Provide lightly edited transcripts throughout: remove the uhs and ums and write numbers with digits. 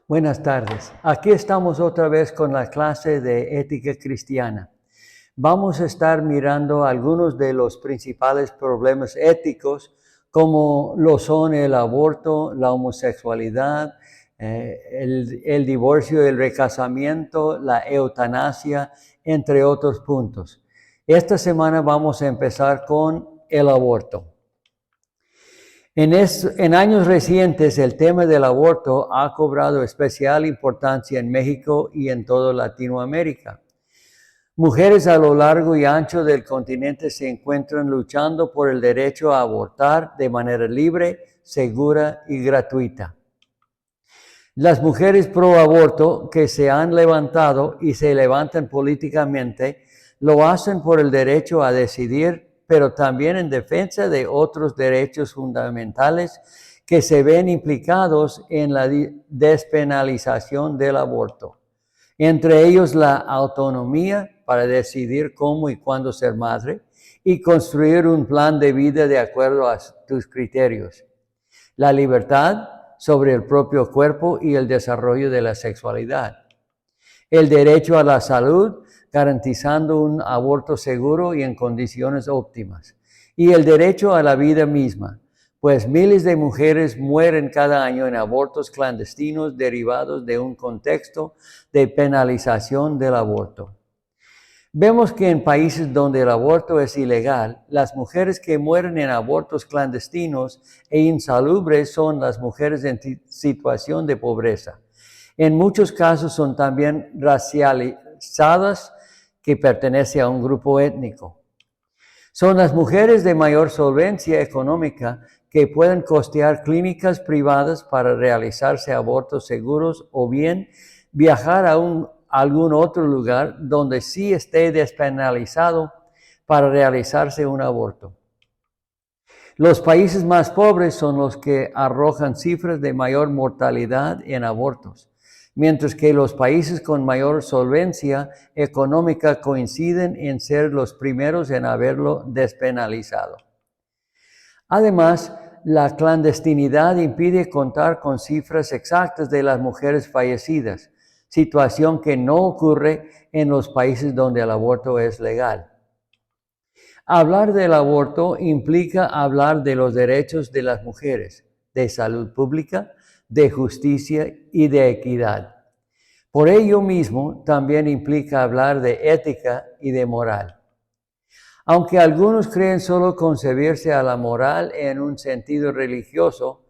Buenas tardes. Aquí estamos otra vez con la clase de ética cristiana. Vamos a estar mirando algunos de los principales problemas éticos, como lo son el aborto, la homosexualidad, el divorcio, el recasamiento, la eutanasia, entre otros puntos. Esta semana vamos a empezar con el aborto. En años recientes, el tema del aborto ha cobrado especial importancia en México y en toda Latinoamérica. Mujeres a lo largo y ancho del continente se encuentran luchando por el derecho a abortar de manera libre, segura y gratuita. Las mujeres pro aborto que se han levantado y se levantan políticamente lo hacen por el derecho a decidir, pero también en defensa de otros derechos fundamentales que se ven implicados en la despenalización del aborto. Entre ellos la autonomía para decidir cómo y cuándo ser madre y construir un plan de vida de acuerdo a tus criterios. La libertad sobre el propio cuerpo y el desarrollo de la sexualidad. El derecho a la salud, garantizando un aborto seguro y en condiciones óptimas. Y el derecho a la vida misma, pues miles de mujeres mueren cada año en abortos clandestinos derivados de un contexto de penalización del aborto. Vemos que en países donde el aborto es ilegal, las mujeres que mueren en abortos clandestinos e insalubres son las mujeres en situación de pobreza. En muchos casos son también racializadas que pertenecen a un grupo étnico. Son las mujeres de mayor solvencia económica que pueden costear clínicas privadas para realizarse abortos seguros o bien viajar a algún otro lugar donde sí esté despenalizado para realizarse un aborto. Los países más pobres son los que arrojan cifras de mayor mortalidad en abortos, mientras que los países con mayor solvencia económica coinciden en ser los primeros en haberlo despenalizado. Además, la clandestinidad impide contar con cifras exactas de las mujeres fallecidas, situación que no ocurre en los países donde el aborto es legal. Hablar del aborto implica hablar de los derechos de las mujeres, de salud pública, de justicia y de equidad. Por ello mismo, también implica hablar de ética y de moral. Aunque algunos creen solo concebirse a la moral en un sentido religioso,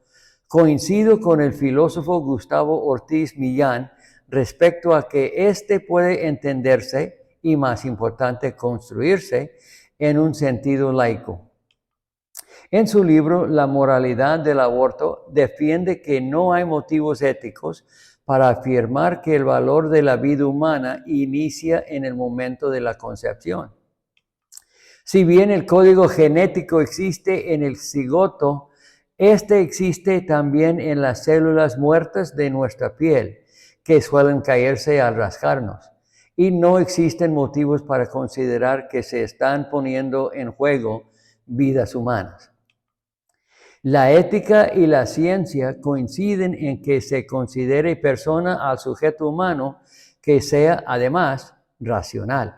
coincido con el filósofo Gustavo Ortiz Millán respecto a que éste puede entenderse y, más importante, construirse en un sentido laico. En su libro La moralidad del aborto defiende que no hay motivos éticos para afirmar que el valor de la vida humana inicia en el momento de la concepción. Si bien el código genético existe en el cigoto, este existe también en las células muertas de nuestra piel, que suelen caerse al rascarnos, y no existen motivos para considerar que se están poniendo en juego vidas humanas. La ética y la ciencia coinciden en que se considere persona al sujeto humano que sea, además, racional.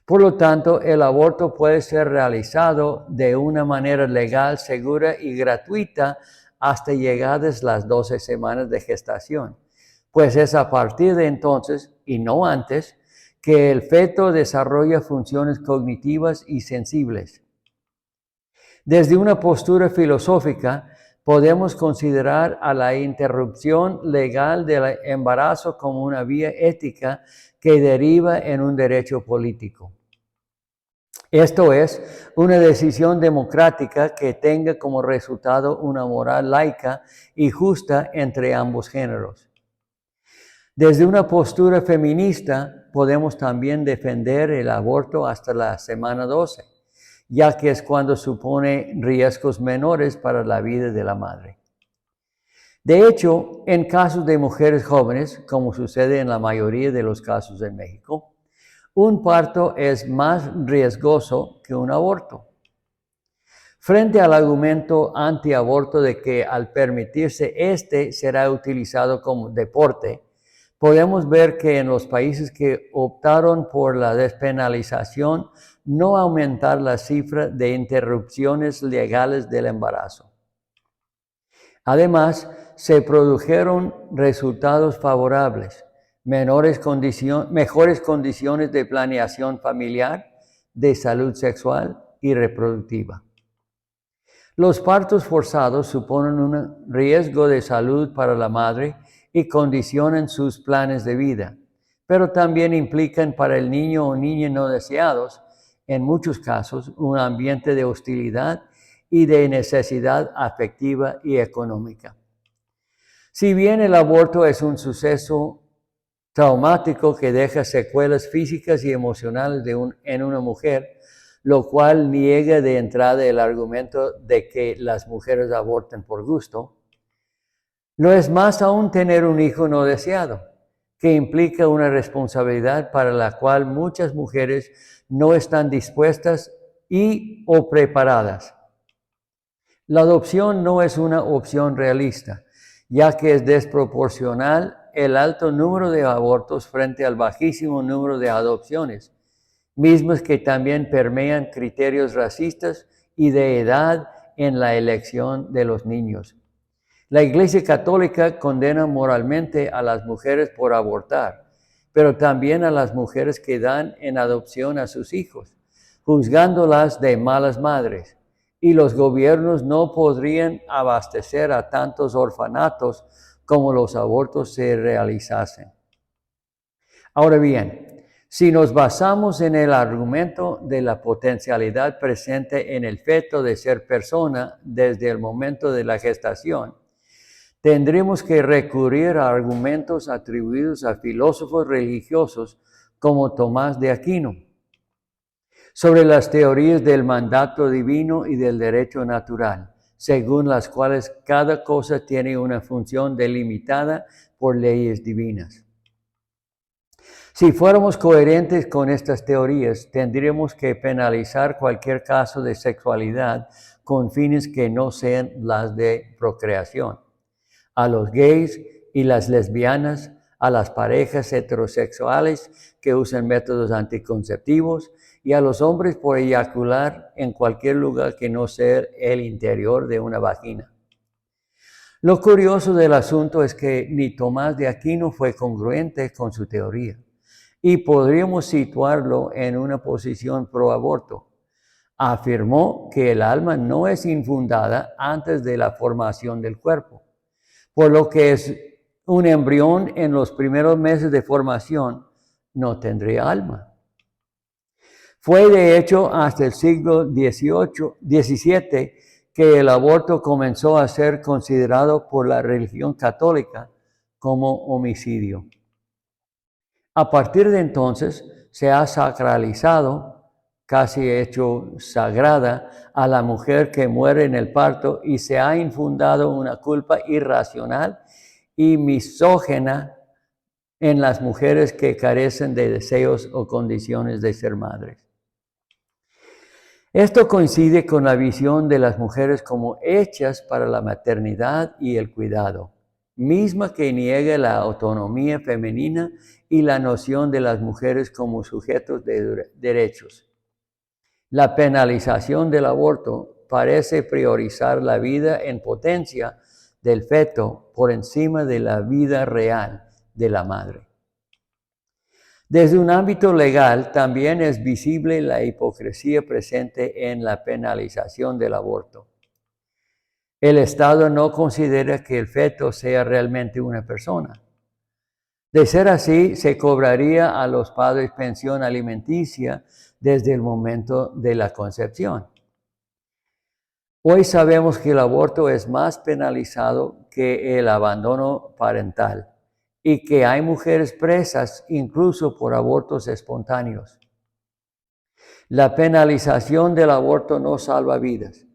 Por lo tanto, el aborto puede ser realizado de una manera legal, segura y gratuita hasta llegadas las 12 semanas de gestación, pues es a partir de entonces, y no antes, que el feto desarrolla funciones cognitivas y sensibles. Desde una postura filosófica, podemos considerar a la interrupción legal del embarazo como una vía ética que deriva en un derecho político. Esto es, una decisión democrática que tenga como resultado una moral laica y justa entre ambos géneros. Desde una postura feminista, podemos también defender el aborto hasta la semana 12, ya que es cuando supone riesgos menores para la vida de la madre. De hecho, en casos de mujeres jóvenes, como sucede en la mayoría de los casos en México, un parto es más riesgoso que un aborto. Frente al argumento antiaborto de que al permitirse este será utilizado como deporte, podemos ver que en los países que optaron por la despenalización no aumentar la cifra de interrupciones legales del embarazo. Además, se produjeron resultados favorables, mejores condiciones de planeación familiar, de salud sexual y reproductiva. Los partos forzados suponen un riesgo de salud para la madre y condicionan sus planes de vida, pero también implican para el niño o niña no deseados, en muchos casos, un ambiente de hostilidad y de necesidad afectiva y económica. Si bien el aborto es un suceso traumático que deja secuelas físicas y emocionales en una mujer, lo cual niega de entrada el argumento de que las mujeres aborten por gusto, lo es más aún tener un hijo no deseado, que implica una responsabilidad para la cual muchas mujeres no están dispuestas o preparadas. La adopción no es una opción realista, ya que es desproporcional el alto número de abortos frente al bajísimo número de adopciones, mismos que también permean criterios racistas y de edad en la elección de los niños. La Iglesia Católica condena moralmente a las mujeres por abortar, pero también a las mujeres que dan en adopción a sus hijos, juzgándolas de malas madres. Y los gobiernos no podrían abastecer a tantos orfanatos como los abortos se realizasen. Ahora bien, si nos basamos en el argumento de la potencialidad presente en el feto de ser persona desde el momento de la gestación, tendremos que recurrir a argumentos atribuidos a filósofos religiosos como Tomás de Aquino, sobre las teorías del mandato divino y del derecho natural, según las cuales cada cosa tiene una función delimitada por leyes divinas. Si fuéramos coherentes con estas teorías, tendríamos que penalizar cualquier caso de sexualidad con fines que no sean las de procreación. A los gays y las lesbianas, a las parejas heterosexuales que usan métodos anticonceptivos y a los hombres por eyacular en cualquier lugar que no sea el interior de una vagina. Lo curioso del asunto es que ni Tomás de Aquino fue congruente con su teoría y podríamos situarlo en una posición pro aborto. Afirmó que el alma no es infundada antes de la formación del cuerpo, por lo que es un embrión en los primeros meses de formación no tendría alma. Fue de hecho hasta el siglo XVII que el aborto comenzó a ser considerado por la religión católica como homicidio. A partir de entonces se ha sacralizado, casi hecho sagrada, a la mujer que muere en el parto y se ha infundado una culpa irracional y misógina en las mujeres que carecen de deseos o condiciones de ser madres. Esto coincide con la visión de las mujeres como hechas para la maternidad y el cuidado, misma que niega la autonomía femenina y la noción de las mujeres como sujetos de derechos. La penalización del aborto parece priorizar la vida en potencia del feto por encima de la vida real de la madre. Desde un ámbito legal también es visible la hipocresía presente en la penalización del aborto. El Estado no considera que el feto sea realmente una persona. De ser así, se cobraría a los padres pensión alimenticia desde el momento de la concepción. Hoy sabemos que el aborto es más penalizado que el abandono parental y que hay mujeres presas incluso por abortos espontáneos. La penalización del aborto no salva vidas.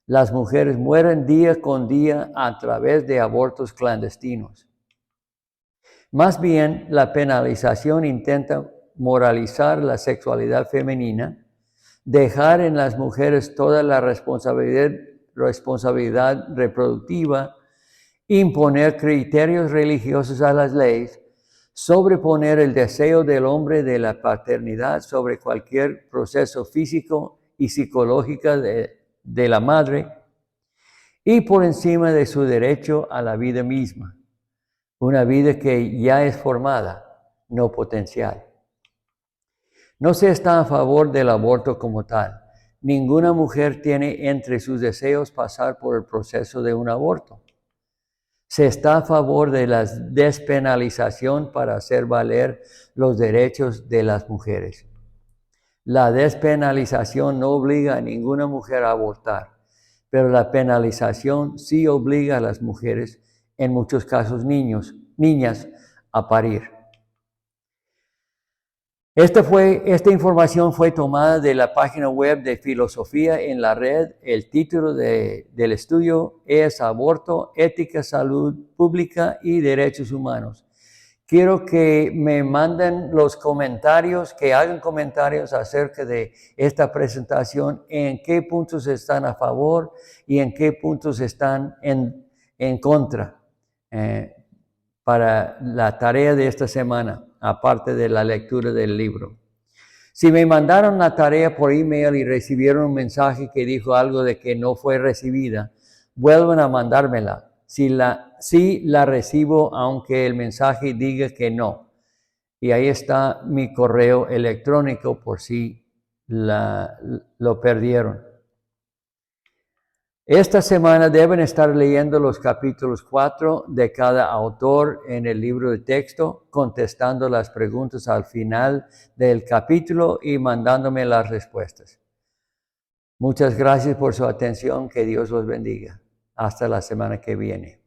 Las mujeres mueren día con día a través de abortos clandestinos. Más bien, la penalización intenta moralizar la sexualidad femenina, dejar en las mujeres toda la responsabilidad reproductiva, imponer criterios religiosos a las leyes, sobreponer el deseo del hombre de la paternidad sobre cualquier proceso físico y psicológico de la madre, y por encima de su derecho a la vida misma, una vida que ya es formada, no potencial. No se está a favor del aborto como tal. Ninguna mujer tiene entre sus deseos pasar por el proceso de un aborto. Se está a favor de la despenalización para hacer valer los derechos de las mujeres. La despenalización no obliga a ninguna mujer a abortar, pero la penalización sí obliga a las mujeres, en muchos casos niñas, a parir. Esta información fue tomada de la página web de Filosofía en la Red. El título del estudio es Aborto, Ética, Salud Pública y Derechos Humanos. Quiero que me manden los comentarios, que hagan comentarios acerca de esta presentación, en qué puntos están a favor y en qué puntos están en contra para la tarea de esta semana, aparte de la lectura del libro. Si me mandaron la tarea por email y recibieron un mensaje que dijo algo de que no fue recibida, vuelvan a mandármela. Si la recibo, aunque el mensaje diga que no. Y ahí está mi correo electrónico por si lo perdieron. Esta semana deben estar leyendo los capítulos 4 de cada autor en el libro de texto, contestando las preguntas al final del capítulo y mandándome las respuestas. Muchas gracias por su atención. Que Dios los bendiga. Hasta la semana que viene.